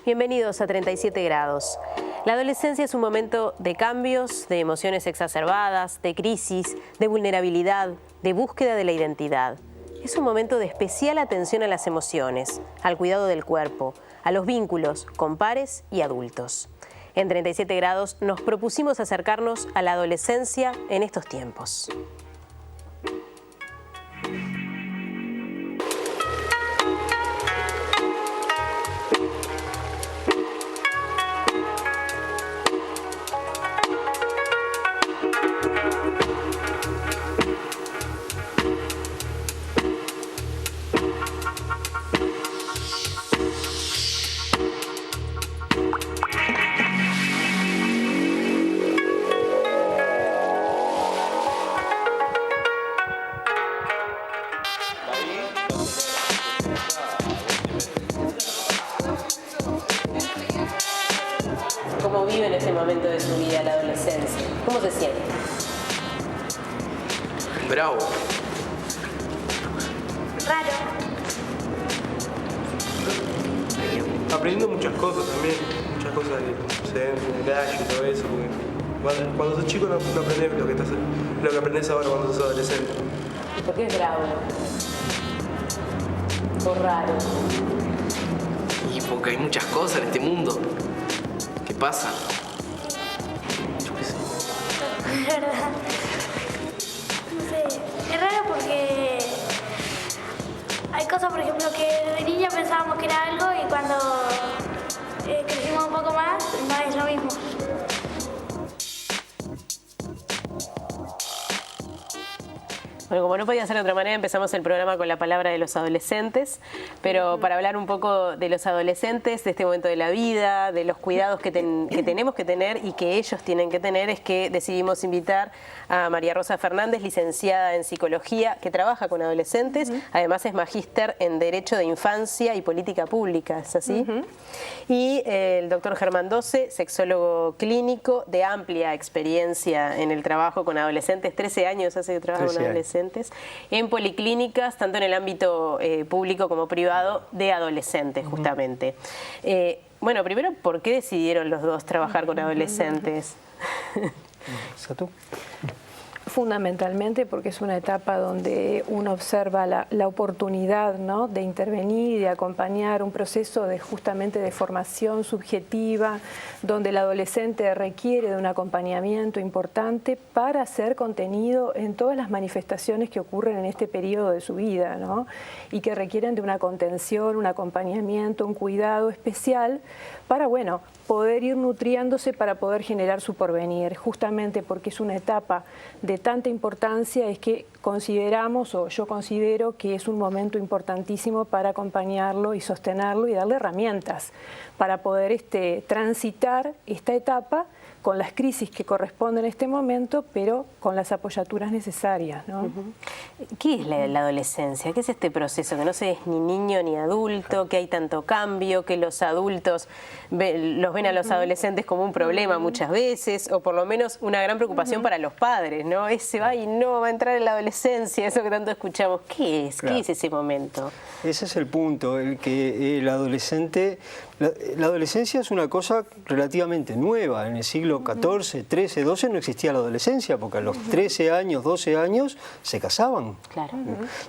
Bienvenidos a 37 grados. La adolescencia es un momento de cambios, de emociones exacerbadas, de crisis, de vulnerabilidad, de búsqueda de la identidad. Es un momento de especial atención a las emociones, al cuidado del cuerpo, a los vínculos con pares y adultos. En 37 grados nos propusimos acercarnos a la adolescencia en estos tiempos. ¿Cómo vive en este momento de su vida la adolescencia? ¿Cómo se siente? Bravo. Raro. Aprendiendo muchas cosas también, muchas cosas de gallo y todo eso, porque cuando sos chico no aprendes lo que aprendes ahora cuando sos adolescente. ¿Y por qué es bravo? O raro. Y porque hay muchas cosas en este mundo. ¿Qué pasa? Yo qué sé. Es verdad. No sé, es raro porque hay cosas, por ejemplo, que de niña pensábamos que era algo y cuando crecimos un poco más, no es lo mismo. Bueno, como no podía ser de otra manera, empezamos el programa con la palabra de los adolescentes, pero para hablar un poco de los adolescentes, de este momento de la vida, de los cuidados que tenemos que tener y que ellos tienen que tener, es que decidimos invitar a María Rosa Fernández, licenciada en Psicología, que trabaja con adolescentes, además es magíster en Derecho de Infancia y Política Pública, ¿es así? Y el doctor Germán Doce, sexólogo clínico de amplia experiencia en el trabajo con adolescentes, 13 años hace que trabaja con adolescentes, en policlínicas, tanto en el ámbito público como privado, de adolescentes, justamente. Bueno, primero, ¿por qué decidieron los dos trabajar con adolescentes? ¿Tú? Fundamentalmente porque es una etapa donde uno observa la oportunidad, ¿no?, de intervenir y de acompañar un proceso justamente de formación subjetiva, donde el adolescente requiere de un acompañamiento importante para ser contenido en todas las manifestaciones que ocurren en este periodo de su vida, ¿no?, y que requieren de una contención, un acompañamiento, un cuidado especial para, bueno, poder ir nutriéndose para poder generar su porvenir. Justamente porque es una etapa de tanta importancia, es que consideramos, o yo considero, que es un momento importantísimo para acompañarlo y sostenerlo y darle herramientas para poder transitar esta etapa con las crisis que corresponden en este momento, pero con las apoyaturas necesarias, ¿no? ¿Qué es la adolescencia? ¿Qué es este proceso? Que no se es ni niño ni adulto, que hay tanto cambio, que los adultos los ven a los adolescentes como un problema muchas veces, o por lo menos una gran preocupación para los padres, ¿no? Ese va y no va a entrar en la adolescencia, eso que tanto escuchamos. ¿Qué es? Claro. ¿Qué es ese momento? Ese es el punto, el que el adolescente... La adolescencia es una cosa relativamente nueva. En el siglo XIV, XIII, XII no existía la adolescencia, porque a los 13 años, 12 años se casaban. Claro.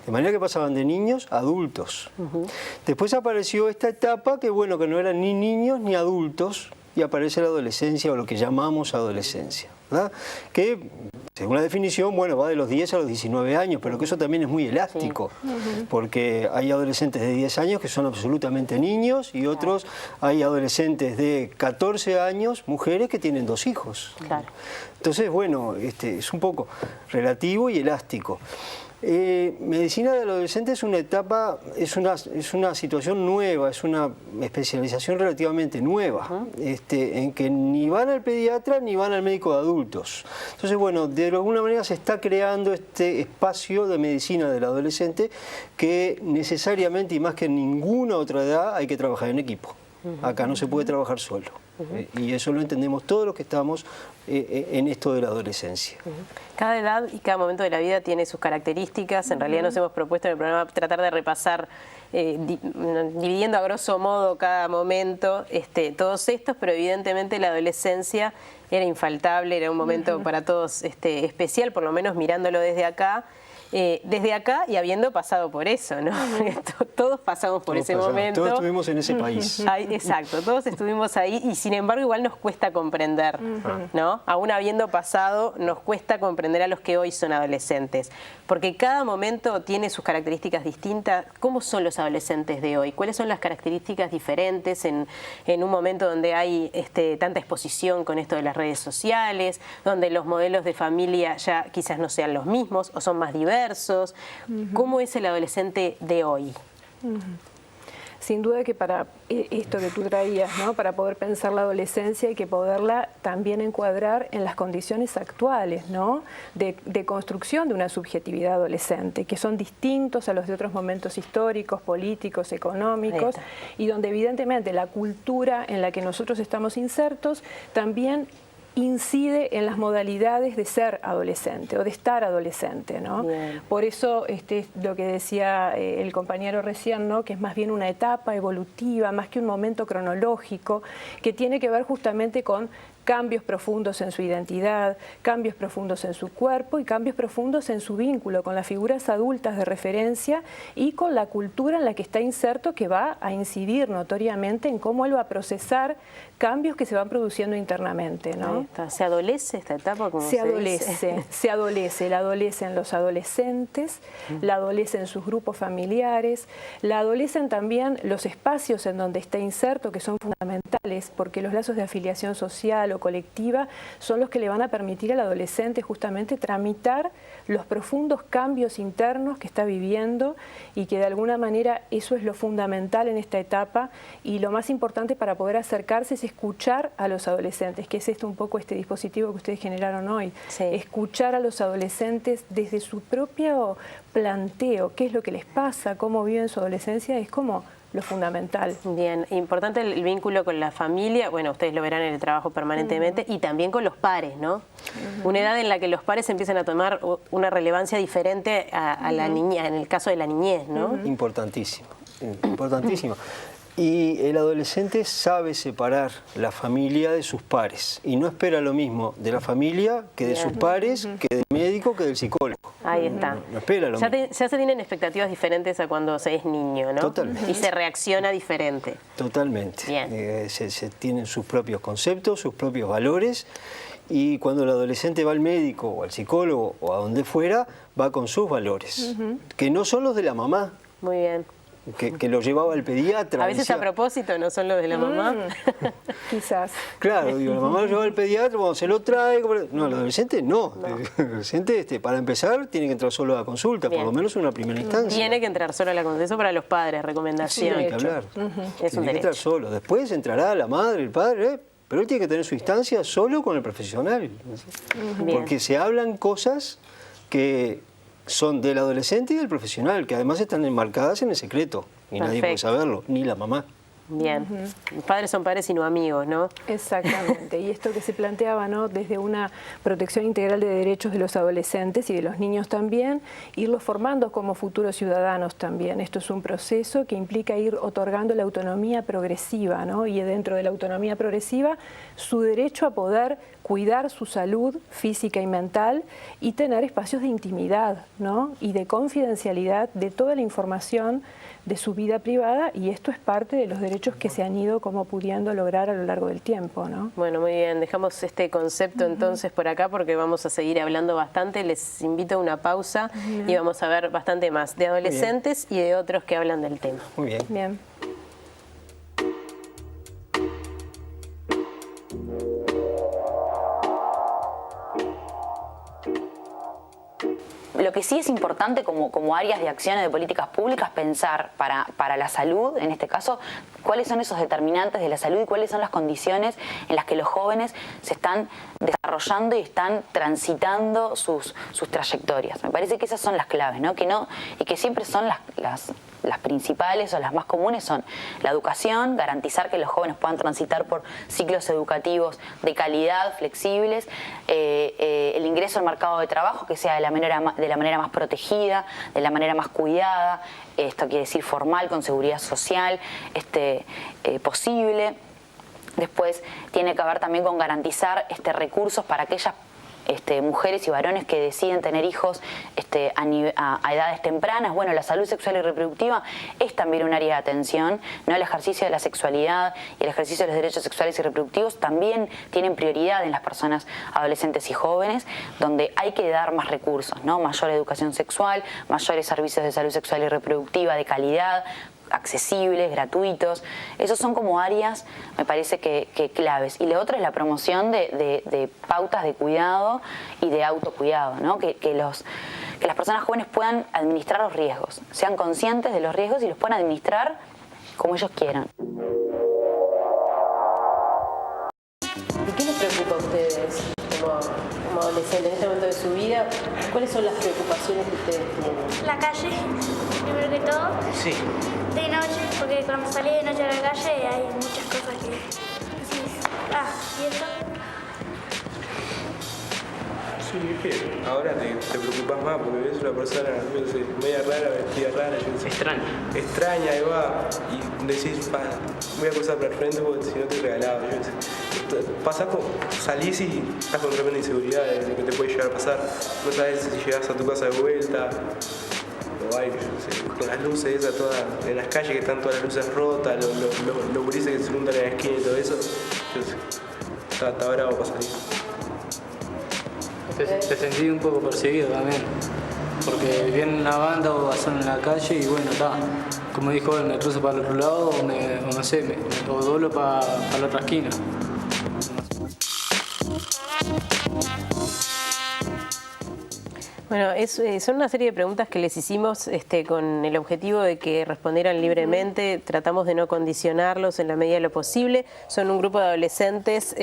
De manera que pasaban de niños a adultos. Después apareció esta etapa que, bueno, que no eran ni niños ni adultos, y aparece la adolescencia, o lo que llamamos adolescencia, ¿verdad? Que, según la definición, bueno, va de los 10 a los 19 años, pero que eso también es muy elástico, porque hay adolescentes de 10 años que son absolutamente niños, y otros, hay adolescentes de 14 años, mujeres que tienen 2 hijos. Claro. Entonces, bueno, es un poco relativo y elástico. Medicina del adolescente es una etapa, es una situación nueva, es una especialización relativamente nueva, en que ni van al pediatra ni van al médico de adultos. Entonces, bueno, de alguna manera se está creando este espacio de medicina del adolescente que necesariamente, y más que en ninguna otra edad, hay que trabajar en equipo. Acá no se puede trabajar solo. Y eso lo entendemos todos los que estamos en esto de la adolescencia. Cada edad y cada momento de la vida tiene sus características. En realidad nos hemos propuesto en el programa tratar de repasar, dividiendo a grosso modo cada momento, todos estos, pero evidentemente la adolescencia era infaltable, era un momento para todos especial, por lo menos mirándolo desde acá. Y habiendo pasado por eso, ¿no? Todos pasamos por ese momento. Todos estuvimos en ese país. Exacto, todos estuvimos ahí y sin embargo igual nos cuesta comprender, ¿no? Aún habiendo pasado, nos cuesta comprender a los que hoy son adolescentes. Porque cada momento tiene sus características distintas. ¿Cómo son los adolescentes de hoy? ¿Cuáles son las características diferentes en un momento donde hay tanta exposición con esto de las redes sociales, donde los modelos de familia ya quizás no sean los mismos o son más diversos? ¿Cómo es el adolescente de hoy? Sin duda que para esto que tú traías, ¿no? Para poder pensar la adolescencia hay que poderla también encuadrar en las condiciones actuales, ¿no? de construcción de una subjetividad adolescente, que son distintos a los de otros momentos históricos, políticos, económicos, y donde evidentemente la cultura en la que nosotros estamos insertos también incide en las modalidades de ser adolescente o de estar adolescente, ¿no? Por eso lo que decía el compañero recién, ¿no? Que es más bien una etapa evolutiva, más que un momento cronológico, que tiene que ver justamente con cambios profundos en su identidad, cambios profundos en su cuerpo y cambios profundos en su vínculo con las figuras adultas de referencia y con la cultura en la que está inserto, que va a incidir notoriamente en cómo él va a procesar cambios que se van produciendo internamente, ¿no? ¿Se adolece esta etapa? Se adolece, la adolecen los adolescentes, la adolecen sus grupos familiares, la adolecen también los espacios en donde está inserto, que son fundamentales, porque los lazos de afiliación social o colectiva son los que le van a permitir al adolescente justamente tramitar los profundos cambios internos que está viviendo y que de alguna manera eso es lo fundamental en esta etapa y lo más importante para poder acercarse es escuchar a los adolescentes, que es un poco este dispositivo que ustedes generaron hoy. Escuchar a los adolescentes desde su propio planteo, qué es lo que les pasa, cómo viven su adolescencia, es como lo fundamental. Bien, importante el vínculo con la familia, bueno, ustedes lo verán en el trabajo permanentemente, y también con los pares, ¿no? Una edad en la que los pares empiezan a tomar una relevancia diferente a la niña, en el caso de la niñez, ¿no? Importantísimo, importantísimo. Y el adolescente sabe separar la familia de sus pares y no espera lo mismo de la familia que de sus pares, que del médico, que del psicólogo. Ahí está. No espera lo mismo. Ya se tienen expectativas diferentes a cuando se es niño, ¿no? Totalmente. Y se reacciona diferente. Totalmente. Bien. Se tienen sus propios conceptos, sus propios valores. Y cuando el adolescente va al médico o al psicólogo o a donde fuera, va con sus valores, que no son los de la mamá. Muy bien. Que lo llevaba el pediatra. A veces a propósito, no son los de la mamá. Quizás. Claro, digo, la mamá lo lleva al pediatra, cuando se lo trae. No, el adolescente no. El adolescente, para empezar, tiene que entrar solo a la consulta, por lo menos en una primera instancia. Tiene que entrar solo a la consulta, eso para los padres, recomendación. Sí, hay que hablar. Es Tiene que entrar solo. Después entrará la madre, el padre, pero él tiene que tener su instancia solo con el profesional. Porque se hablan cosas que son del adolescente y del profesional, que además están enmarcadas en el secreto y nadie puede saberlo, ni la mamá. Bien, los padres son padres y no amigos, ¿no? Exactamente, y esto que se planteaba, ¿no? Desde una protección integral de derechos de los adolescentes y de los niños también, irlos formando como futuros ciudadanos también. Esto es un proceso que implica ir otorgando la autonomía progresiva, ¿no? Y dentro de la autonomía progresiva, su derecho a poder cuidar su salud física y mental y tener espacios de intimidad, ¿no? Y de confidencialidad de toda la información de su vida privada, y esto es parte de los derechos que se han ido como pudiendo lograr a lo largo del tiempo, ¿no? Bueno, muy bien, dejamos este concepto entonces por acá porque vamos a seguir hablando bastante. Les invito a una pausa y vamos a ver bastante más de adolescentes y de otros que hablan del tema. Muy bien. Bien. Lo que sí es importante como áreas de acción de políticas públicas pensar para la salud, en este caso, cuáles son esos determinantes de la salud y cuáles son las condiciones en las que los jóvenes se están desarrollando desarrollando y están transitando sus trayectorias. Me parece que esas son las claves, ¿no? Y que siempre son las principales o las más comunes son la educación, garantizar que los jóvenes puedan transitar por ciclos educativos de calidad, flexibles, el ingreso al mercado de trabajo que sea de la manera más protegida, de la manera más cuidada, esto quiere decir formal, con seguridad social, posible. Después tiene que ver también con garantizar recursos para aquellas mujeres y varones que deciden tener hijos a edades tempranas. Bueno, la salud sexual y reproductiva es también un área de atención, ¿no? El ejercicio de la sexualidad y el ejercicio de los derechos sexuales y reproductivos también tienen prioridad en las personas adolescentes y jóvenes, donde hay que dar más recursos, ¿no? Mayor educación sexual, mayores servicios de salud sexual y reproductiva de calidad, accesibles, gratuitos. Esos son como áreas, me parece que claves. Y lo otro es la promoción de pautas de cuidado y de autocuidado, ¿no? Que las personas jóvenes puedan administrar los riesgos, sean conscientes de los riesgos y los puedan administrar como ellos quieran. ¿Y qué les preocupa a ustedes como adolescentes en este momento de su vida? ¿Cuáles son las preocupaciones que ustedes tienen? La calle, primero que todo. Sí. De noche, porque cuando salí de noche a la calle hay muchas cosas que decís, ¿y eso? Sí, es que ahora te preocupas más porque ves una persona, yo sé, media rara, vestida rara, yo sé. Extraña, ahí va, y decís, voy a cruzar para el frente porque si no te regalaba, yo sé. Salís y estás con tremenda inseguridad de lo que te puede llegar a pasar. No sabes si llegas a tu casa de vuelta. O hay, con las luces esas todas en las calles que están todas las luces rotas, los gurises que se juntan en la esquina y todo eso, está bravo para salir. Te sentí un poco perseguido también, porque viene una banda o pasan en la calle y bueno, está, como dijo él, me cruzo para el otro lado o no sé, o doblo para la otra esquina. Bueno, son una serie de preguntas que les hicimos con el objetivo de que respondieran libremente. Tratamos de no condicionarlos en la medida de lo posible. Son un grupo de adolescentes,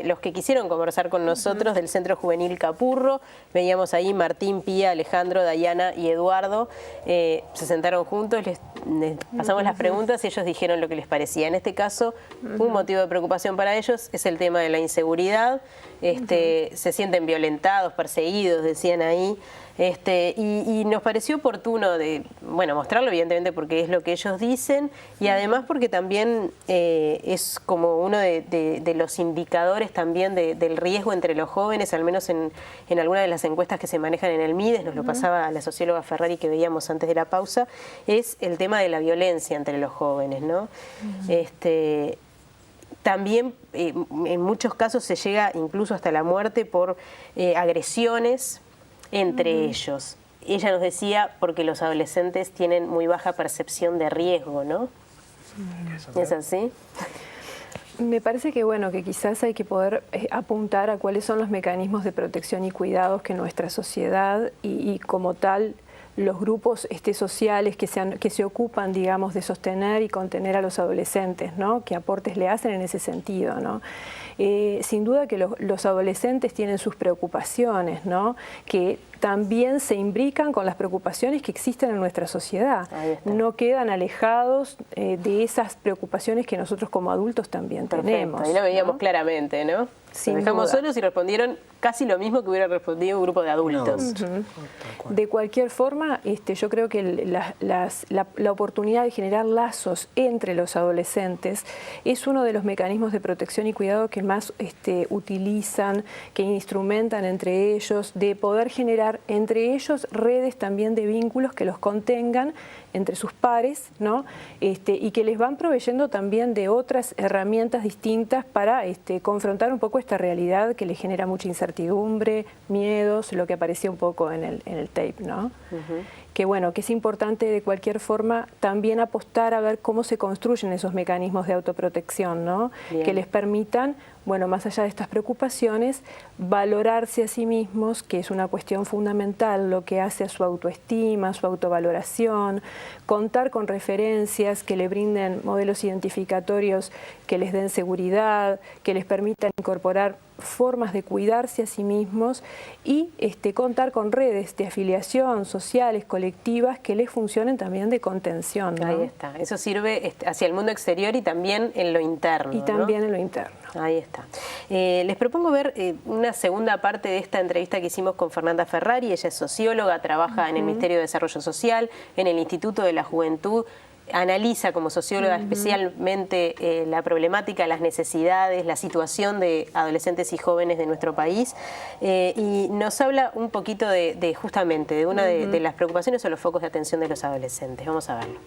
los que quisieron conversar con nosotros del Centro Juvenil Capurro. Veíamos ahí Martín, Pía, Alejandro, Dayana y Eduardo. Se sentaron juntos, les pasamos las preguntas y ellos dijeron lo que les parecía. En este caso, un motivo de preocupación para ellos es el tema de la inseguridad. Se sienten violentados, perseguidos, decían ahí. Y nos pareció oportuno mostrarlo, evidentemente porque es lo que ellos dicen y además porque también es como uno de los indicadores también del riesgo entre los jóvenes, al menos en alguna de las encuestas que se manejan en el MIDES, nos lo pasaba la socióloga Ferrari que veíamos antes de la pausa, es el tema de la violencia entre los jóvenes, ¿no? También en muchos casos se llega incluso hasta la muerte por agresiones entre ellos. Ella nos decía porque los adolescentes tienen muy baja percepción de riesgo, ¿no? ¿Es así? Me parece que que quizás hay que poder apuntar a cuáles son los mecanismos de protección y cuidados que nuestra sociedad y como tal los grupos sociales que se ocupan, digamos, de sostener y contener a los adolescentes, ¿no? ¿Qué aportes le hacen en ese sentido, ¿no? Sin duda que los adolescentes tienen sus preocupaciones, ¿no? Que también se imbrican con las preocupaciones que existen en nuestra sociedad. No quedan alejados de esas preocupaciones que nosotros como adultos también tenemos. Ahí lo veíamos claramente, ¿no? Nos dejamos solos y respondieron casi lo mismo que hubiera respondido un grupo de adultos. De cualquier forma, yo creo que la oportunidad de generar lazos entre los adolescentes es uno de los mecanismos de protección y cuidado que más utilizan, que instrumentan entre ellos, de poder generar entre ellos redes también de vínculos que los contengan entre sus pares, ¿no? Y que les van proveyendo también de otras herramientas distintas para confrontar un poco esta realidad que les genera mucha incertidumbre, miedos, lo que aparecía un poco en el tape, ¿no? Que es importante de cualquier forma también apostar a ver cómo se construyen esos mecanismos de autoprotección, ¿no? Que les permitan, más allá de estas preocupaciones, valorarse a sí mismos, que es una cuestión fundamental, lo que hace a su autoestima, su autovaloración, contar con referencias que le brinden modelos identificatorios que les den seguridad, que les permitan incorporar formas de cuidarse a sí mismos y contar con redes de afiliación sociales, colectivas, que les funcionen también de contención, ¿no? Ahí está. Eso sirve hacia el mundo exterior y también en lo interno. Y también, ¿no? en lo interno. Ahí está. Les propongo ver una segunda parte de esta entrevista que hicimos con Fernanda Ferrari. Ella es socióloga, trabaja en el Ministerio de Desarrollo Social, en el Instituto de la Juventud. Analiza como socióloga especialmente la problemática, las necesidades, la situación de adolescentes y jóvenes de nuestro país, y nos habla un poquito de justamente de una de las preocupaciones o los focos de atención de los adolescentes. Vamos a verlo.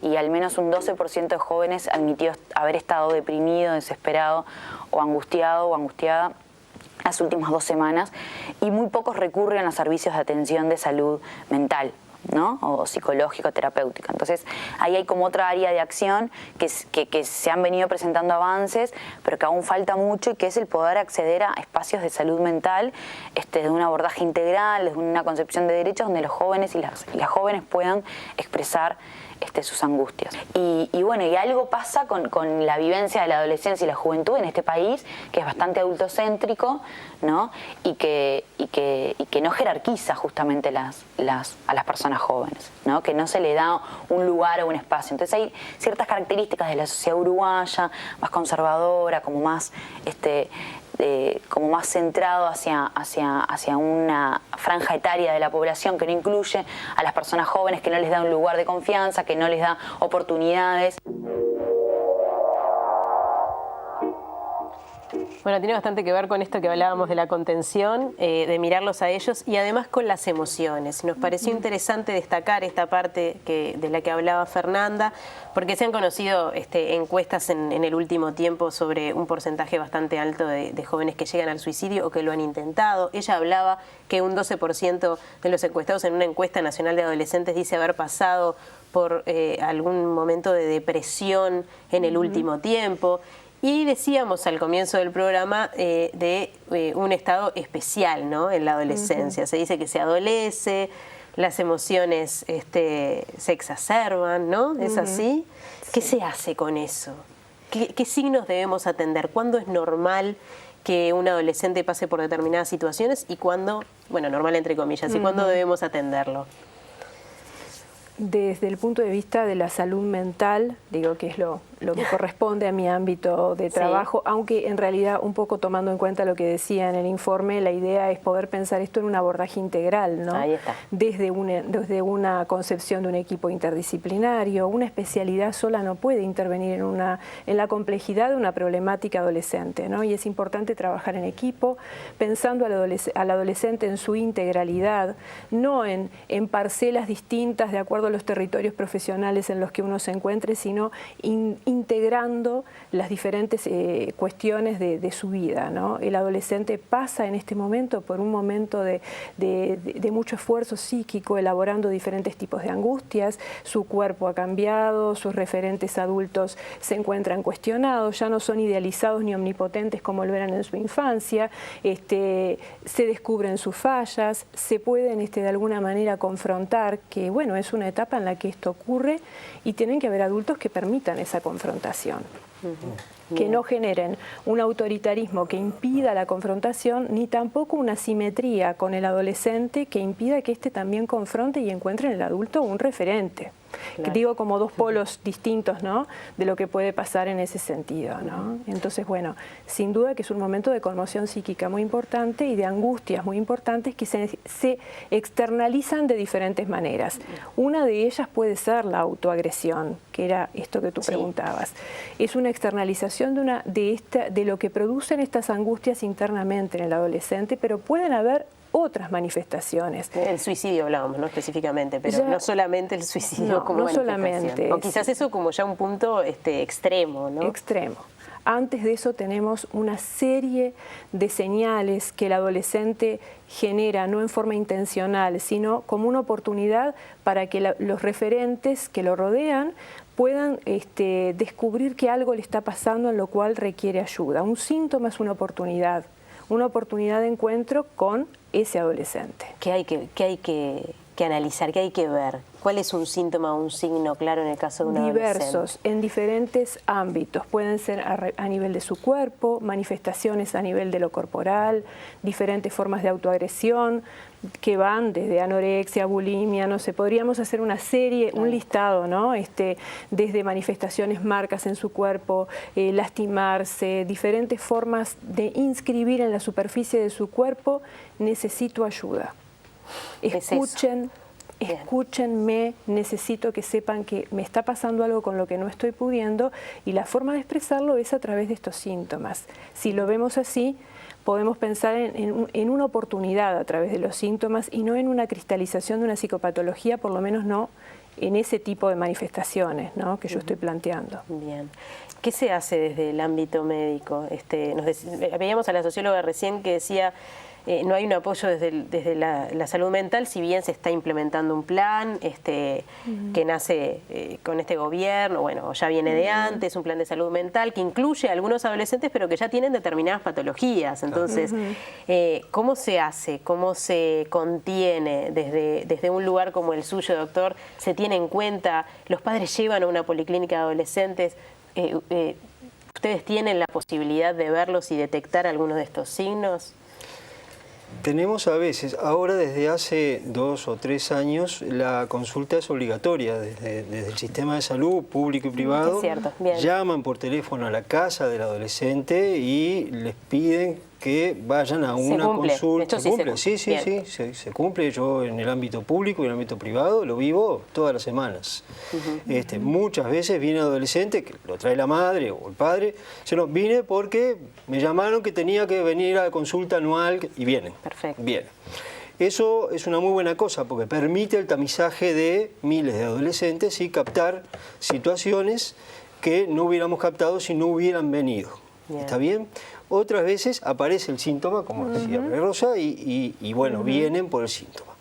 Y al menos un 12% de jóvenes admitió haber estado deprimido, desesperado o angustiada las últimas 2 semanas, y muy pocos recurren a servicios de atención de salud mental, ¿no? O psicológico, terapéutica. Entonces, ahí hay como otra área de acción que se han venido presentando avances, pero que aún falta mucho, y que es el poder acceder a espacios de salud mental de un abordaje integral, de una concepción de derechos donde los jóvenes y las jóvenes puedan expresar sus angustias. Y bueno, y algo pasa con la vivencia de la adolescencia y la juventud en este país, que es bastante adultocéntrico, ¿no? Y que no jerarquiza justamente a las personas jóvenes, ¿no? Que no se le da un lugar o un espacio. Entonces hay ciertas características de la sociedad uruguaya, más conservadora, como más centrado hacia una franja etaria de la población que no incluye a las personas jóvenes, que no les da un lugar de confianza, que no les da oportunidades. Bueno, tiene bastante que ver con esto que hablábamos de la contención, de mirarlos a ellos y además con las emociones. Nos pareció interesante destacar esta parte de la que hablaba Fernanda, porque se han conocido encuestas en el último tiempo sobre un porcentaje bastante alto de jóvenes que llegan al suicidio o que lo han intentado. Ella hablaba que un 12% de los encuestados en una encuesta nacional de adolescentes dice haber pasado por algún momento de depresión en el último tiempo. Y decíamos al comienzo del programa de un estado especial, ¿no? En la adolescencia. Se dice que se adolece, las emociones se exacerban, ¿no? ¿Es así? Sí. ¿Qué se hace con eso? ¿Qué signos debemos atender? ¿Cuándo es normal que un adolescente pase por determinadas situaciones y cuándo, bueno, normal entre comillas, y cuándo debemos atenderlo? Desde el punto de vista de la salud mental, digo que es lo que corresponde a mi ámbito de trabajo, aunque en realidad un poco tomando en cuenta lo que decía en el informe, la idea es poder pensar esto en un abordaje integral, ¿no? Ahí está. Desde una concepción de un equipo interdisciplinario. Una especialidad sola no puede intervenir en la complejidad de una problemática adolescente, ¿no? Y es importante trabajar en equipo, pensando al adolescente en su integralidad, no en parcelas distintas de acuerdo a los territorios profesionales en los que uno se encuentre, sino integrando las diferentes cuestiones de su vida, ¿no? El adolescente pasa en este momento por un momento de mucho esfuerzo psíquico, elaborando diferentes tipos de angustias. Su cuerpo ha cambiado, sus referentes adultos se encuentran cuestionados, ya no son idealizados ni omnipotentes como lo eran en su infancia, se descubren sus fallas, se pueden de alguna manera confrontar, que bueno, es una etapa en la que esto ocurre, y tienen que haber adultos que permitan esa confrontación. Que no generen un autoritarismo que impida la confrontación, ni tampoco una simetría con el adolescente que impida que éste también confronte y encuentre en el adulto un referente. Claro. Digo, como dos polos distintos, ¿no?, de lo que puede pasar en ese sentido, ¿no? Entonces, bueno, sin duda que es un momento de conmoción psíquica muy importante y de angustias muy importantes que se externalizan de diferentes maneras. Una de ellas puede ser la autoagresión, que era esto que tú preguntabas. Es una externalización de lo que producen estas angustias internamente en el adolescente, pero pueden haber otras manifestaciones. El suicidio hablábamos, ¿no?, específicamente, pero no solamente el suicidio como manifestación. Solamente. O quizás eso como ya un punto extremo, ¿no? Extremo. Antes de eso tenemos una serie de señales que el adolescente genera, no en forma intencional, sino como una oportunidad para que los referentes que lo rodean puedan descubrir que algo le está pasando en lo cual requiere ayuda. Un síntoma es una oportunidad de encuentro con ese adolescente. ¿Qué hay que que analizar? ¿Qué hay que ver? ¿Cuál es un síntoma o un signo claro en el caso de una Diversos, adolescente? en diferentes ámbitos. Pueden ser a nivel de su cuerpo, manifestaciones a nivel de lo corporal, diferentes formas de autoagresión que van desde anorexia, bulimia, no sé, podríamos hacer una serie, un listado, ¿no? Desde manifestaciones, marcas en su cuerpo, lastimarse, diferentes formas de inscribir en la superficie de su cuerpo, necesito ayuda. Escuchen. Escúchenme, necesito que sepan que me está pasando algo con lo que no estoy pudiendo y la forma de expresarlo es a través de estos síntomas. Si lo vemos así, podemos pensar en una oportunidad a través de los síntomas y no en una cristalización de una psicopatología, por lo menos no en ese tipo de manifestaciones, ¿no?, que yo estoy planteando. Bien. ¿Qué se hace desde el ámbito médico? Veíamos a la socióloga recién que decía no hay un apoyo desde la salud mental, si bien se está implementando un plan que nace con este gobierno, bueno, ya viene de antes, un plan de salud mental que incluye a algunos adolescentes, pero que ya tienen determinadas patologías. Entonces, ¿cómo se hace? ¿Cómo se contiene desde un lugar como el suyo, doctor? ¿Se tiene en cuenta? ¿Los padres llevan a una policlínica de adolescentes? ¿Ustedes tienen la posibilidad de verlos y detectar algunos de estos signos? Tenemos a veces, ahora desde hace 2 o 3 años, la consulta es obligatoria desde el sistema de salud público y privado. Es cierto, bien. Llaman por teléfono a la casa del adolescente y les piden que vayan a una consulta. ¿Se cumple? Sí, se cumple. Yo en el ámbito público y en el ámbito privado lo vivo todas las semanas. Muchas veces viene adolescente, que lo trae la madre o el padre, vine porque me llamaron que tenía que venir a la consulta anual y vienen. Perfecto. Bien. Eso es una muy buena cosa porque permite el tamizaje de miles de adolescentes y captar situaciones que no hubiéramos captado si no hubieran venido. Bien. ¿Está bien? Otras veces aparece el síntoma, como decía María Rosa, y bueno, vienen por el síntoma.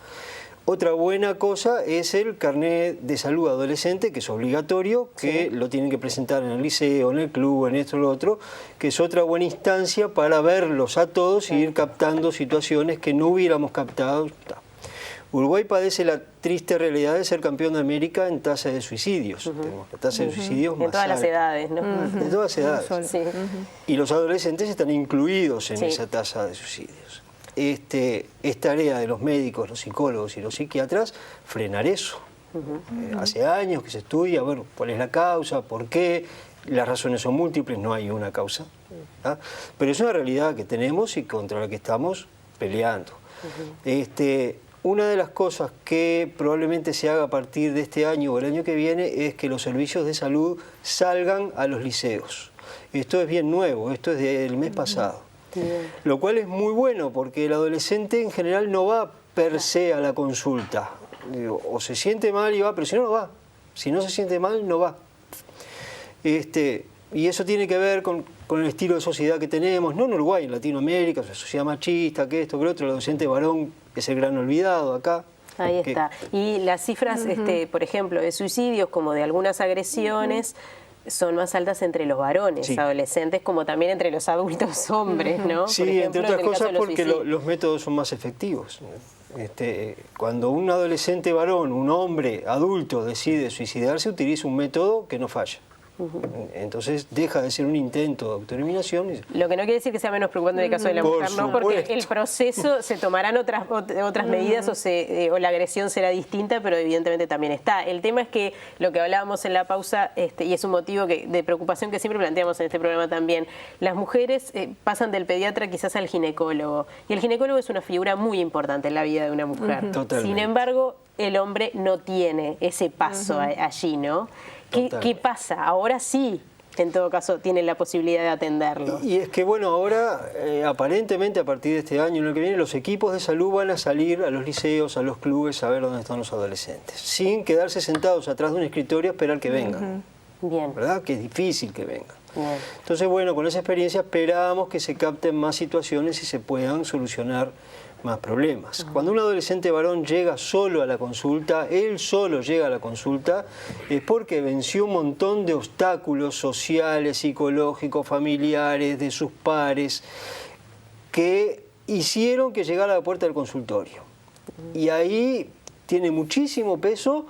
Otra buena cosa es el carnet de salud adolescente, que es obligatorio, que lo tienen que presentar en el liceo, en el club, en esto o lo otro, que es otra buena instancia para verlos a todos y ir captando situaciones que no hubiéramos captado. Uruguay padece la triste realidad de ser campeón de América en tasa de suicidios. Tenemos la tasa de suicidios más de todas las edades, ¿no? De todas las edades. Sí. Y los adolescentes están incluidos en esa tasa de suicidios. Es tarea de los médicos, los psicólogos y los psiquiatras frenar eso. Hace años que se estudia, bueno, cuál es la causa, por qué. Las razones son múltiples, no hay una causa. Pero es una realidad que tenemos y contra la que estamos peleando. Una de las cosas que probablemente se haga a partir de este año o el año que viene es que los servicios de salud salgan a los liceos. Esto es bien nuevo, esto es del mes pasado. Lo cual es muy bueno porque el adolescente en general no va per se a la consulta. O se siente mal y va, pero si no, no va. Si no se siente mal, no va. Y eso tiene que ver con el estilo de sociedad que tenemos, no en Uruguay, en Latinoamérica, es una sociedad machista, que esto, que lo otro, el adolescente varón es el gran olvidado acá. Ahí está. Y las cifras, por ejemplo, de suicidios como de algunas agresiones, son más altas entre los varones adolescentes, como también entre los adultos hombres, ¿no? Sí, por ejemplo, entre otras cosas porque los métodos son más efectivos. Cuando un adolescente varón, un hombre adulto decide suicidarse, utiliza un método que no falla. Entonces deja de ser un intento de autoeliminación. Lo que no quiere decir que sea menos preocupante en el caso de la mujer, ¿no? Porque el proceso se tomarán otras medidas o la agresión será distinta, pero evidentemente también está. El tema es que lo que hablábamos en la pausa, y es un motivo de preocupación que siempre planteamos en este programa también, las mujeres pasan del pediatra quizás al ginecólogo, y el ginecólogo es una figura muy importante en la vida de una mujer. Sin embargo, el hombre no tiene ese paso allí, ¿no? ¿Qué pasa? Ahora sí, en todo caso, tienen la posibilidad de atenderlo. Y es que, bueno, ahora, aparentemente, a partir de este año, en lo que viene, los equipos de salud van a salir a los liceos, a los clubes, a ver dónde están los adolescentes, sin quedarse sentados atrás de un escritorio a esperar que vengan. Bien. ¿Verdad? Que es difícil que vengan. Bien. Entonces, bueno, con esa experiencia esperamos que se capten más situaciones y se puedan solucionar más problemas. Cuando un adolescente varón llega solo a la consulta, él solo llega a la consulta, es porque venció un montón de obstáculos sociales, psicológicos, familiares, de sus pares, que hicieron que llegara a la puerta del consultorio. Y ahí tiene muchísimo peso,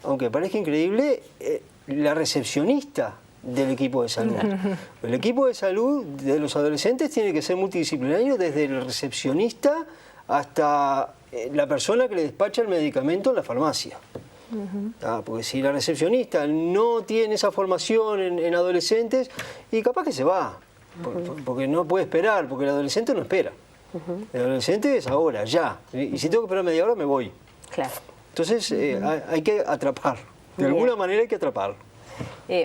aunque parezca increíble, la recepcionista del equipo de salud. El equipo de salud de los adolescentes tiene que ser multidisciplinario, desde el recepcionista hasta la persona que le despacha el medicamento en la farmacia. Porque si la recepcionista no tiene esa formación en adolescentes, y capaz que se va, porque no puede esperar, porque el adolescente no espera. El adolescente es ahora, ya. Y si tengo que esperar media hora, me voy. Claro. Entonces hay que atrapar. De alguna manera hay que atraparlo.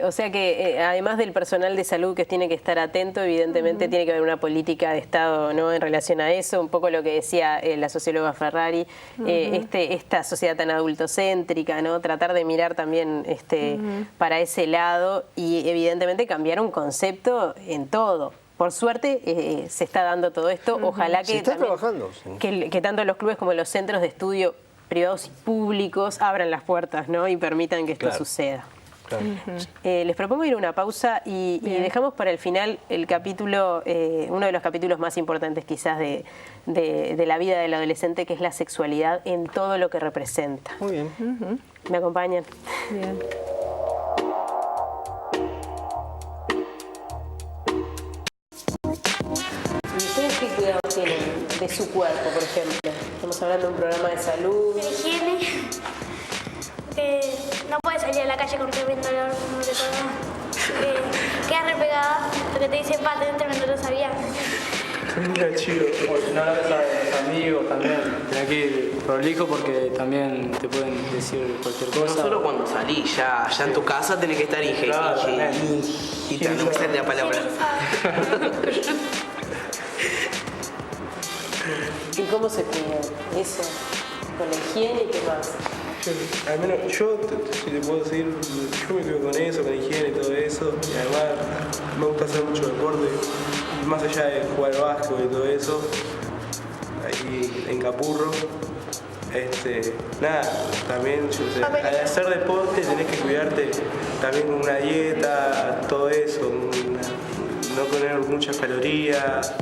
O sea que además del personal de salud que tiene que estar atento, evidentemente tiene que haber una política de Estado, ¿no?, en relación a eso, un poco lo que decía la socióloga Ferrari, esta sociedad tan adultocéntrica, ¿no?, tratar de mirar también para ese lado y evidentemente cambiar un concepto en todo. Por suerte se está dando todo esto, ojalá que, se está también, trabajando, sí. que tanto los clubes como los centros de estudio privados y públicos abran las puertas, ¿no?, y permitan que esto suceda. Claro. Les propongo ir a una pausa y dejamos para el final el capítulo, uno de los capítulos más importantes quizás de la vida del adolescente, que es la sexualidad en todo lo que representa. Muy bien. ¿Me acompañan? Bien. ¿Y ustedes qué cuidados tienen de su cuerpo, por ejemplo? Estamos hablando de un programa de salud. De higiene. No puedes salir a la calle con tremendo olor, como te quedas repegada, lo que te dicen, pa, tenés tremendo olor, sabía. Mira, chido. O si no la ves a los amigos también, tenés que ir prolijo porque también te pueden decir cualquier No cosa. solo cuando salís, ya en tu casa tenés que estar Claro, también. y también me sale la palabra. ¿Y cómo se cuidan? Eso, con la higiene y qué más. Al menos yo, si te puedo decir, yo me cuido con eso, con la higiene y todo eso. Y además me gusta hacer mucho deporte, más allá de jugar básquet y todo eso. Ahí en Capurro. Nada, también yo sé, al hacer deporte tenés que cuidarte también con una dieta, todo eso, no poner muchas calorías.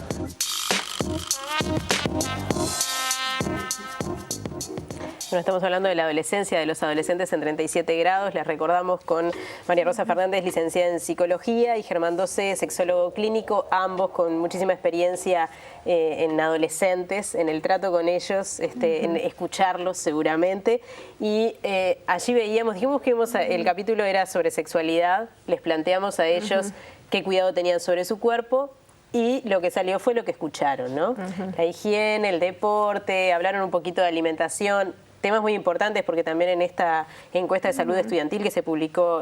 Bueno, estamos hablando de la adolescencia, de los adolescentes en 37 grados. Les recordamos con María Rosa Fernández, licenciada en Psicología, y Germán Doce, sexólogo clínico, ambos con muchísima experiencia en adolescentes, en el trato con ellos, en escucharlos seguramente. Y allí dijimos que el capítulo era sobre sexualidad, les planteamos a ellos qué cuidado tenían sobre su cuerpo. Y lo que salió fue lo que escucharon, ¿no? La higiene, el deporte, hablaron un poquito de alimentación, temas muy importantes porque también en esta encuesta de salud estudiantil que se publicó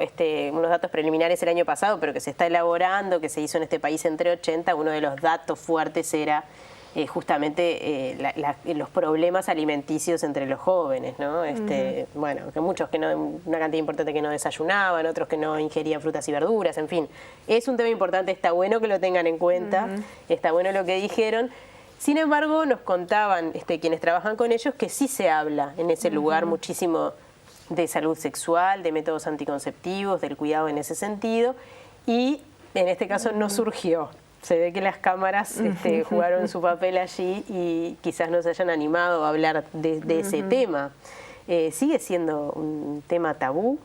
unos datos preliminares el año pasado, pero que se está elaborando, que se hizo en este país entre 80, uno de los datos fuertes era justamente los problemas alimenticios entre los jóvenes, ¿no? Bueno, que muchos una cantidad importante que no desayunaban, otros que no ingerían frutas y verduras, en fin. Es un tema importante, está bueno que lo tengan en cuenta, está bueno lo que dijeron. Sin embargo, nos contaban quienes trabajan con ellos que sí se habla en ese lugar muchísimo de salud sexual, de métodos anticonceptivos, del cuidado en ese sentido, y en este caso no surgió. Se ve que las cámaras jugaron su papel allí y quizás no se hayan animado a hablar de ese tema. ¿Sigue siendo un tema tabú?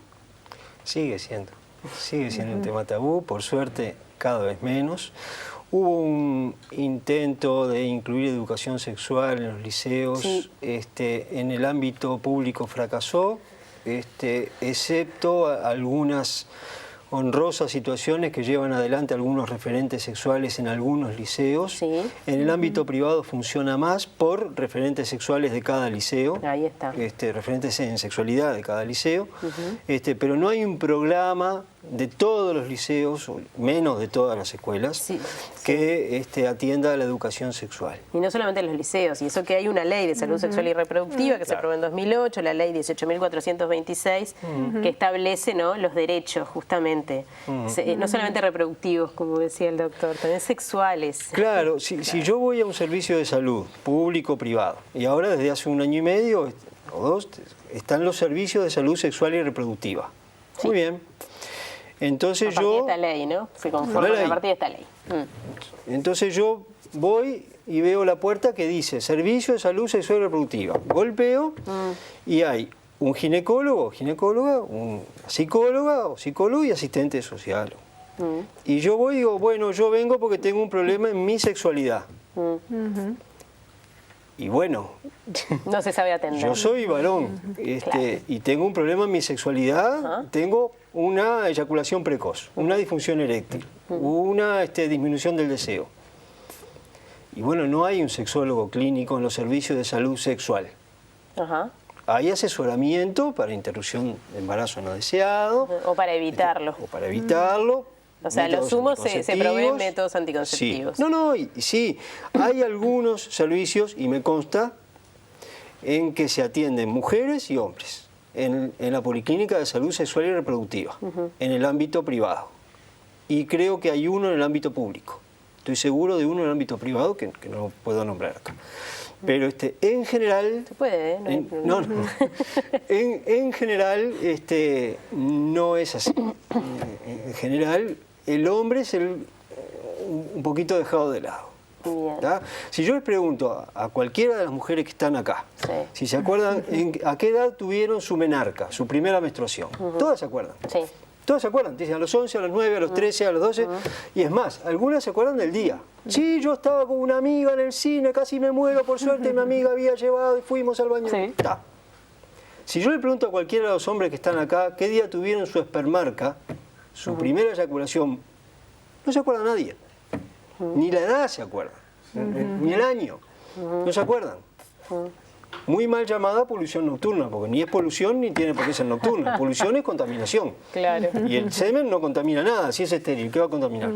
Sigue siendo un tema tabú, por suerte cada vez menos. Hubo un intento de incluir educación sexual en los liceos, sí. En el ámbito público fracasó, excepto algunas honrosas situaciones que llevan adelante algunos referentes sexuales en algunos liceos. Sí. En el ámbito privado funciona más por referentes sexuales de cada liceo. Ahí está. Referentes en sexualidad de cada liceo. Pero no hay un programa de todos los liceos, menos de todas las escuelas, sí, que atienda a la educación sexual. Y no solamente en los liceos, y eso que hay una ley de salud sexual y reproductiva que se aprobó en 2008, la ley 18.426, que establece, ¿no?, los derechos justamente, no solamente reproductivos, como decía el doctor, también sexuales. Claro, si yo voy a un servicio de salud, público o privado, y ahora desde hace 1 año y medio o 2, están los servicios de salud sexual y reproductiva. Sí. Muy bien. Entonces a partir de esta ley, ¿no? Se conforma a partir de esta ley. Entonces yo voy y veo la puerta que dice Servicio de Salud Sexual y Reproductiva. Golpeo y hay un ginecólogo o ginecóloga, una psicóloga o psicólogo y asistente social. Y yo voy y digo, bueno, yo vengo porque tengo un problema en mi sexualidad. Y bueno, no se sabe atender. Yo soy varón y tengo un problema en mi sexualidad, tengo una eyaculación precoz, una disfunción eréctil, una disminución del deseo. Y bueno, no hay un sexólogo clínico en los servicios de salud sexual. Hay asesoramiento para interrupción de embarazo no deseado. O para evitarlo. O para evitarlo. O sea, los sumos se proveen métodos anticonceptivos. Sí. No, sí. Hay algunos servicios, y me consta, en que se atienden mujeres y hombres en la Policlínica de Salud Sexual y Reproductiva, en el ámbito privado. Y creo que hay uno en el ámbito público. Estoy seguro de uno en el ámbito privado que no puedo nombrar acá. Pero en general... Se puede, ¿eh? No. En general no es así. En general el hombre es un poquito dejado de lado. Si yo les pregunto a cualquiera de las mujeres que están acá, si se acuerdan a qué edad tuvieron su menarca, su primera menstruación, todas se acuerdan. Sí. Todas se acuerdan, dicen a los 11, a los 9, a los 13, a los 12, y es más, algunas se acuerdan del día. Sí, yo estaba con una amiga en el cine, casi me muero, por suerte mi amiga había llevado y fuimos al baño. Sí. Si yo le pregunto a cualquiera de los hombres que están acá, ¿qué día tuvieron su espermarca, su primera eyaculación? No se acuerda nadie. Ni la edad se acuerda, ni el año. No se acuerdan. Muy mal llamada polución nocturna, porque ni es polución ni tiene por qué ser nocturna. Polución es contaminación. Claro. Y el semen no contamina nada, si es estéril, ¿qué va a contaminar?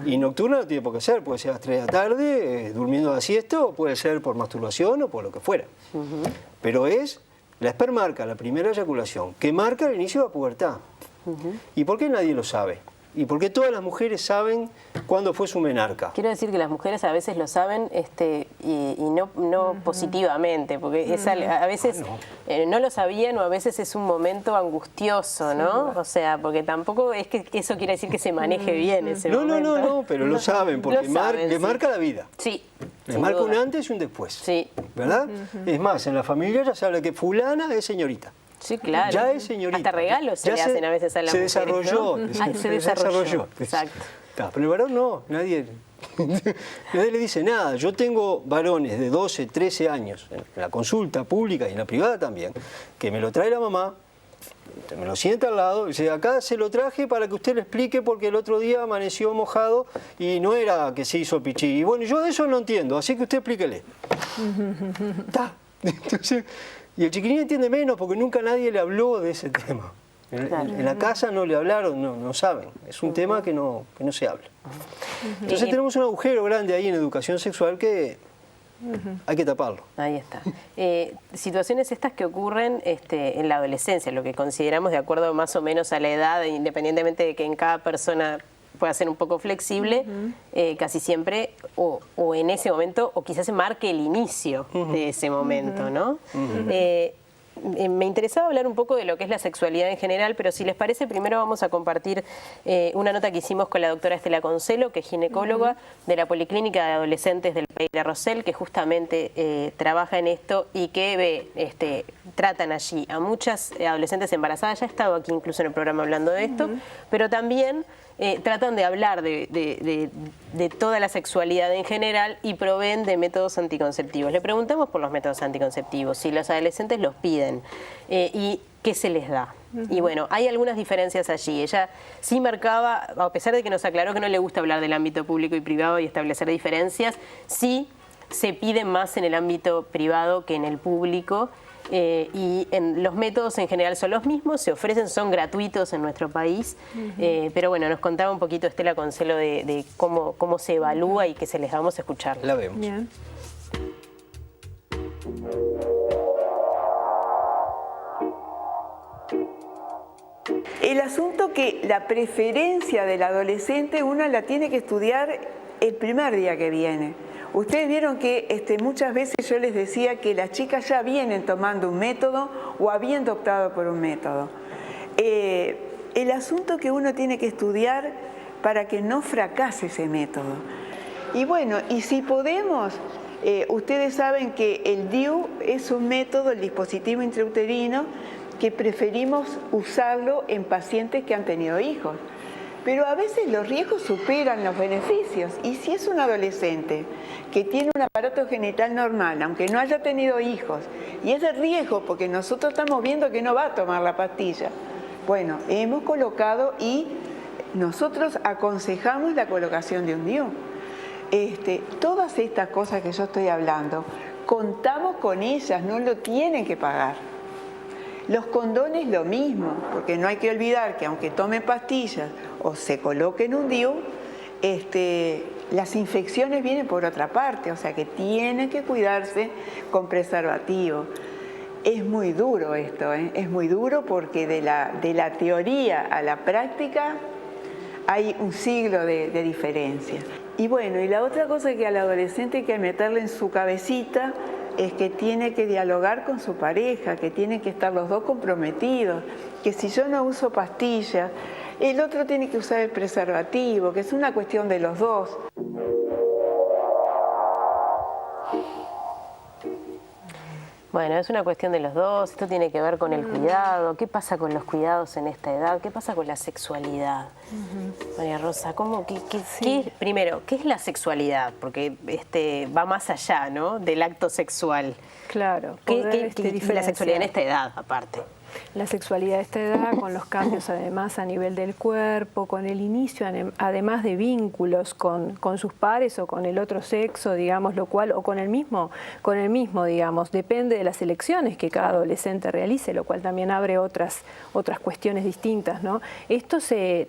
Y nocturna no tiene por qué ser, puede ser a las 3 de la tarde, durmiendo a la siesta, o puede ser por masturbación o por lo que fuera. Pero es la espermarca, la primera eyaculación, que marca el inicio de la pubertad. ¿Y por qué nadie lo sabe? ¿Y por qué todas las mujeres saben cuándo fue su menarca? Quiero decir que las mujeres a veces lo saben y no positivamente, porque a veces no lo sabían o a veces es un momento angustioso, ¿no? O sea, porque tampoco es que eso quiere decir que se maneje bien ese momento. No, pero lo saben, porque le marca la vida. Sí. Le marca un antes y un después. Sí. ¿Verdad? Es más, en la familia ya se habla que fulana es señorita. Sí, ya es señorita. Hasta regalos se le hacen a veces a las mujeres, desarrolló, ¿no? Se desarrolló. Exacto. Pero el varón no, nadie le dice nada. Yo tengo varones de 12, 13 años, en la consulta pública y en la privada también, que me lo trae la mamá, me lo sienta al lado y dice, acá se lo traje para que usted le explique porque el otro día amaneció mojado y no era que se hizo pichí. Y bueno, yo de eso no entiendo, así que usted explíquele. Entonces... Y el chiquilín entiende menos porque nunca nadie le habló de ese tema. En la casa no le hablaron, no saben. Es un tema que no se habla. Entonces tenemos un agujero grande ahí en educación sexual que hay que taparlo. Ahí está. Situaciones estas que ocurren en la adolescencia, lo que consideramos de acuerdo más o menos a la edad, independientemente de que en cada persona pueda ser un poco flexible, casi siempre, o en ese momento, o quizás se marque el inicio de ese momento, ¿no? Me interesaba hablar un poco de lo que es la sexualidad en general, pero si les parece, primero vamos a compartir una nota que hicimos con la doctora Estela Concelo, que es ginecóloga de la Policlínica de Adolescentes del Peire Rosell, que justamente trabaja en esto y que tratan allí a muchas adolescentes embarazadas. Ya he estado aquí incluso en el programa hablando de esto, pero también tratan de hablar de toda la sexualidad en general y proveen de métodos anticonceptivos. Le preguntamos por los métodos anticonceptivos, si los adolescentes los piden y qué se les da. Y bueno, hay algunas diferencias allí. Ella sí marcaba, a pesar de que nos aclaró que no le gusta hablar del ámbito público y privado y establecer diferencias, sí se piden más en el ámbito privado que en el público. Y los métodos en general son los mismos, se ofrecen, son gratuitos en nuestro país, pero bueno, nos contaba un poquito Estela Concelo de cómo se evalúa y que se les vamos a escuchar. La vemos. Bien. El asunto que la preferencia del adolescente uno la tiene que estudiar el primer día que viene. Ustedes vieron que muchas veces yo les decía que las chicas ya vienen tomando un método o habiendo optado por un método. El asunto que uno tiene que estudiar para que no fracase ese método. Y bueno, y si podemos, ustedes saben que el DIU es un método, el dispositivo intrauterino, que preferimos usarlo en pacientes que han tenido hijos. Pero a veces los riesgos superan los beneficios. Y si es un adolescente que tiene un aparato genital normal, aunque no haya tenido hijos, y es de riesgo porque nosotros estamos viendo que no va a tomar la pastilla, bueno, hemos colocado y nosotros aconsejamos la colocación de un DIU. Todas estas cosas que yo estoy hablando, contamos con ellas, no lo tienen que pagar. Los condones lo mismo, porque no hay que olvidar que aunque tomen pastillas o se coloquen un DIU, las infecciones vienen por otra parte, o sea que tienen que cuidarse con preservativo. Es muy duro esto, es muy duro porque de la teoría a la práctica hay un siglo de diferencia. Y bueno, y la otra cosa que al adolescente hay que meterle en su cabecita es que tiene que dialogar con su pareja, que tienen que estar los dos comprometidos, que si yo no uso pastillas, el otro tiene que usar el preservativo, que es una cuestión de los dos. Bueno, es una cuestión de los dos, esto tiene que ver con el cuidado. ¿Qué pasa con los cuidados en esta edad? ¿Qué pasa con la sexualidad? María Rosa, primero, ¿qué es la sexualidad? Porque va más allá, ¿no?, del acto sexual. Claro. ¿Qué la sexualidad en esta edad, aparte? La sexualidad de esta edad, con los cambios además a nivel del cuerpo, con el inicio además de vínculos con sus pares o con el otro sexo, digamos, lo cual, o con el mismo, digamos, depende de las elecciones que cada adolescente realice, lo cual también abre otras cuestiones distintas, ¿no? Esto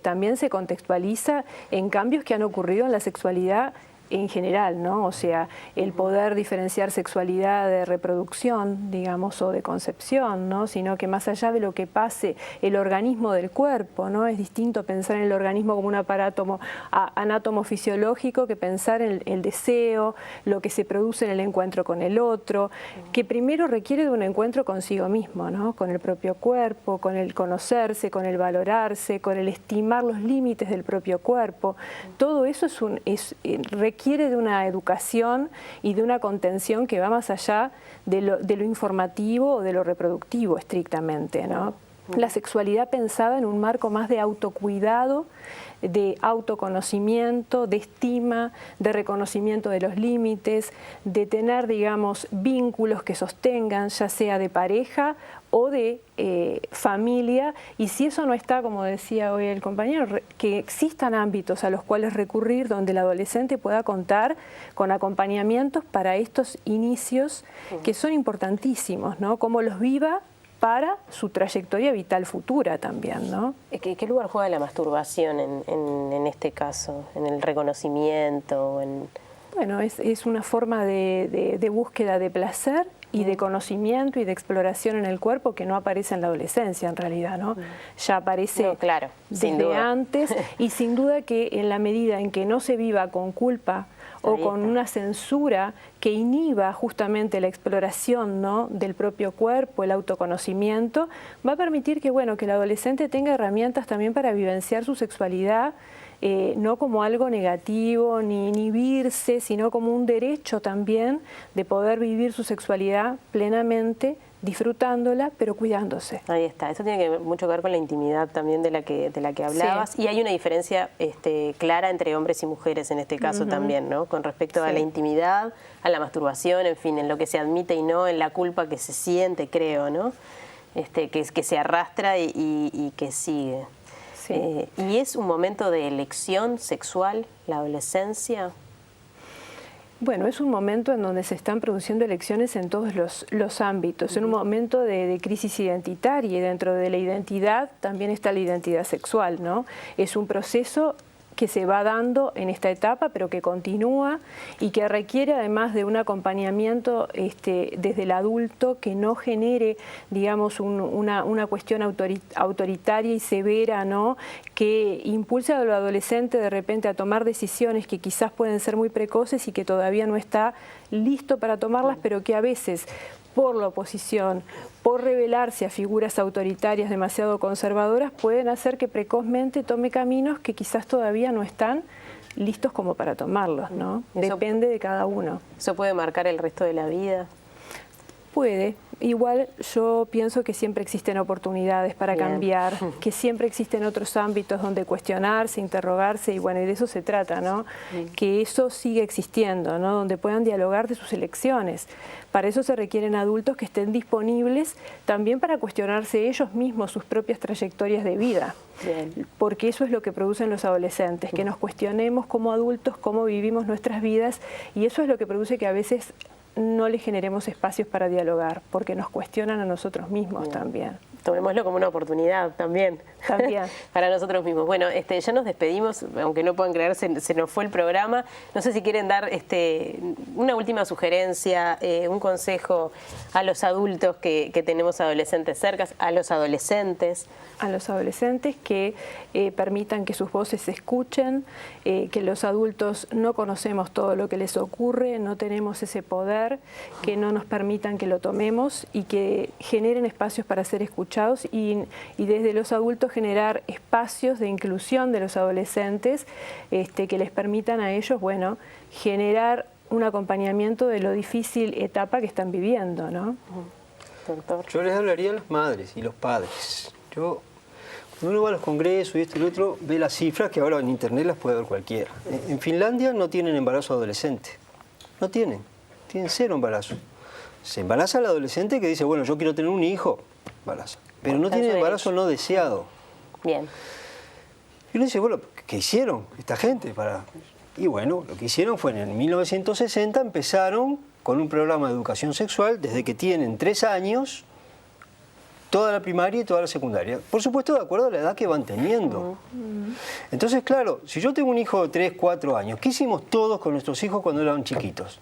también se contextualiza en cambios que han ocurrido en la sexualidad en general, ¿no? O sea, el poder diferenciar sexualidad de reproducción, digamos, o de concepción, ¿no? Sino que más allá de lo que pase el organismo del cuerpo, ¿no? Es distinto pensar en el organismo como un aparato anátomo-fisiológico que pensar en el deseo, lo que se produce en el encuentro con el otro, que primero requiere de un encuentro consigo mismo, ¿no? Con el propio cuerpo, con el conocerse, con el valorarse, con el estimar los límites del propio cuerpo. Todo eso requiere de una educación y de una contención que va más allá de lo informativo o de lo reproductivo estrictamente, ¿no? La sexualidad pensada en un marco más de autocuidado, de autoconocimiento, de estima, de reconocimiento de los límites, de tener, digamos, vínculos que sostengan, ya sea de pareja o de familia, y si eso no está, como decía hoy el compañero, que existan ámbitos a los cuales recurrir donde el adolescente pueda contar con acompañamientos para estos inicios que son importantísimos, ¿no? Cómo los viva para su trayectoria vital futura también, ¿no? ¿Qué lugar juega la masturbación en este caso, en el reconocimiento? Bueno, es una forma de búsqueda de placer y de conocimiento y de exploración en el cuerpo que no aparece en la adolescencia en realidad, ¿no? Ya aparece desde antes, y sin duda que en la medida en que no se viva con culpa o con una censura que inhiba justamente la exploración, ¿no?, del propio cuerpo, el autoconocimiento, va a permitir que, bueno, que el adolescente tenga herramientas también para vivenciar su sexualidad, no como algo negativo ni inhibirse, sino como un derecho también de poder vivir su sexualidad plenamente, disfrutándola, pero cuidándose. Ahí está, eso tiene mucho que ver con la intimidad también de la que hablabas, sí. Y hay una diferencia clara entre hombres y mujeres en este caso también, ¿no? Con respecto a la intimidad, a la masturbación, en fin, en lo que se admite y no, en la culpa que se siente, creo, ¿no? Que se arrastra y que sigue. Sí. ¿Y es un momento de elección sexual, la adolescencia? Bueno, es un momento en donde se están produciendo elecciones en todos los ámbitos, en un momento de crisis identitaria, y dentro de la identidad también está la identidad sexual, ¿no? Es un proceso que se va dando en esta etapa, pero que continúa y que requiere además de un acompañamiento desde el adulto que no genere, digamos, una cuestión autoritaria y severa, ¿no?, que impulse al adolescente de repente a tomar decisiones que quizás pueden ser muy precoces y que todavía no está listo para tomarlas, pero que a veces, por la oposición, por rebelarse a figuras autoritarias demasiado conservadoras, pueden hacer que precozmente tome caminos que quizás todavía no están listos como para tomarlos, ¿no? Eso- Depende de cada uno. ¿Eso puede marcar el resto de la vida? Puede. Igual yo pienso que siempre existen oportunidades para Bien. cambiar, que siempre existen otros ámbitos donde cuestionarse, interrogarse, y bueno, y de eso se trata, ¿no? Que eso sigue existiendo, ¿no? Donde puedan dialogar de sus elecciones. Para eso se requieren adultos que estén disponibles también para cuestionarse ellos mismos sus propias trayectorias de vida. Bien. Porque eso es lo que producen los adolescentes, que nos cuestionemos como adultos cómo vivimos nuestras vidas, y eso es lo que produce que a veces no les generemos espacios para dialogar, porque nos cuestionan a nosotros mismos también. Tomémoslo como una oportunidad también. También. Para nosotros mismos. Bueno, ya nos despedimos, aunque no puedan creer, se nos fue el programa. No sé si quieren dar una última sugerencia, un consejo a los adultos que tenemos adolescentes cercas, a los adolescentes. A los adolescentes que permitan que sus voces se escuchen, que los adultos no conocemos todo lo que les ocurre, no tenemos ese poder, que no nos permitan que lo tomemos y que generen espacios para ser escuchados y desde los adultos generar espacios de inclusión de los adolescentes que les permitan a ellos, bueno, generar un acompañamiento de lo difícil etapa que están viviendo, ¿no? Doctor. Yo les hablaría a las madres y los padres. Cuando uno va a los congresos y esto y lo otro, ve las cifras que ahora en internet las puede ver cualquiera. En Finlandia no tienen embarazo adolescente. No tienen. Tienen 0 embarazo. Se embaraza el adolescente que dice, bueno, yo quiero tener un hijo. Embaraza. Pero no tiene embarazo no deseado. Bien. Y uno dice, bueno, ¿qué hicieron esta gente? Y bueno, lo que hicieron fue en 1960 empezaron con un programa de educación sexual desde que tienen 3 años, toda la primaria y toda la secundaria. Por supuesto, de acuerdo a la edad que van teniendo. Entonces, claro, si yo tengo un hijo de 3, 4 años, ¿qué hicimos todos con nuestros hijos cuando eran chiquitos?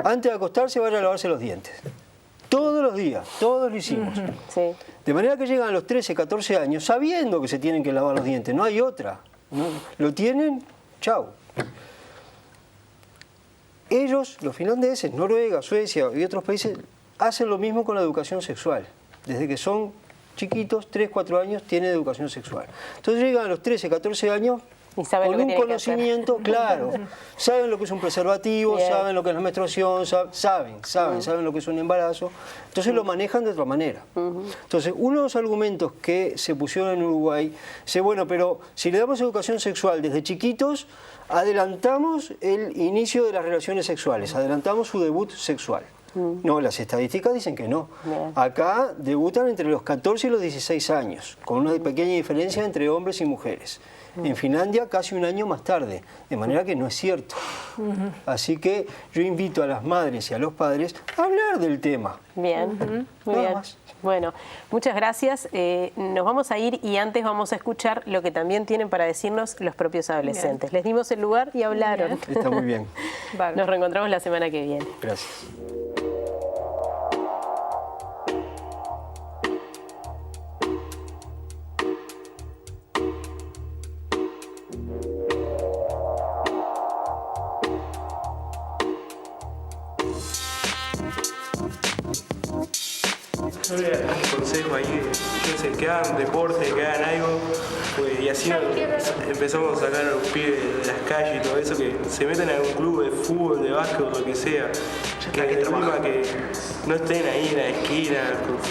Antes de acostarse, vaya a lavarse los dientes. Todos los días, todos lo hicimos. Sí. De manera que llegan a los 13, 14 años sabiendo que se tienen que lavar los dientes, no hay otra. ¿No? Lo tienen, chau. Ellos, los finlandeses, Noruega, Suecia y otros países, hacen lo mismo con la educación sexual. Desde que son chiquitos, 3, 4 años, tienen educación sexual. Entonces llegan a los 13, 14 años Y saben con lo que un tienen que conocimiento, claro. Saben lo que es un preservativo, Bien. saben lo que es la menstruación, saben lo que es un embarazo. Entonces lo manejan de otra manera. Entonces, uno de los argumentos que se pusieron en Uruguay, dice, bueno, pero si le damos educación sexual desde chiquitos, adelantamos el inicio de las relaciones sexuales, adelantamos su debut sexual. No, las estadísticas dicen que no. Bien. Acá debutan entre los 14 y los 16 años, con una pequeña diferencia entre hombres y mujeres. En Finlandia casi un año más tarde, de manera que no es cierto. Así que yo invito a las madres y a los padres a hablar del tema. Bien, muy Nada bien. más. Bueno, muchas gracias. Nos vamos a ir y antes vamos a escuchar lo que también tienen para decirnos los propios adolescentes. Les dimos el lugar y hablaron. Está muy bien. Bárbaro. Nos reencontramos la semana que viene. Gracias. Yo le daría un consejo ahí, yo sé, que hagan deporte, que hagan algo, pues, y así empezamos a sacar a los pibes de las calles y todo eso, que se metan en algún club de fútbol, de básquet o lo que sea, que de última que no estén ahí en la esquina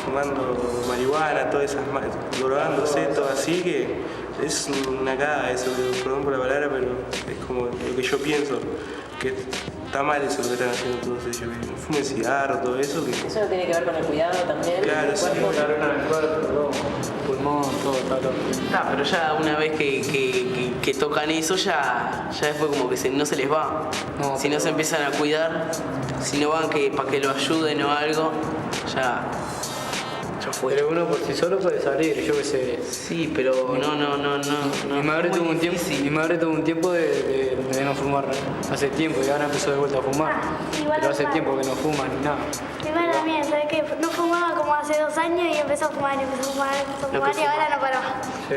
fumando marihuana, todas esas, drogándose, todo así, que es una cagada eso, perdón por la palabra, pero es como lo que yo pienso, que está mal eso lo que están haciendo todos ellos, que fumen cigarro, todo eso, que Eso no tiene que ver con el cuidado también. claro, sí, Pulmón, todo, está todo. Pero ya una vez que tocan eso, ya después como que no se les va. No, Si no se empiezan a cuidar, si no van para que lo ayuden o algo, ya fue. Pero uno por sí solo puede salir, yo qué sé. Sí, pero no. Mi madre tuvo un tiempo de no fumar hace tiempo y ahora empezó de vuelta a fumar. Igual Pero hace normal. tiempo que no fuma ni nada. Mi hermana también, ¿sabes qué? No fumaba como hace 2 años y empezó a fumar y ahora no paró. Sí.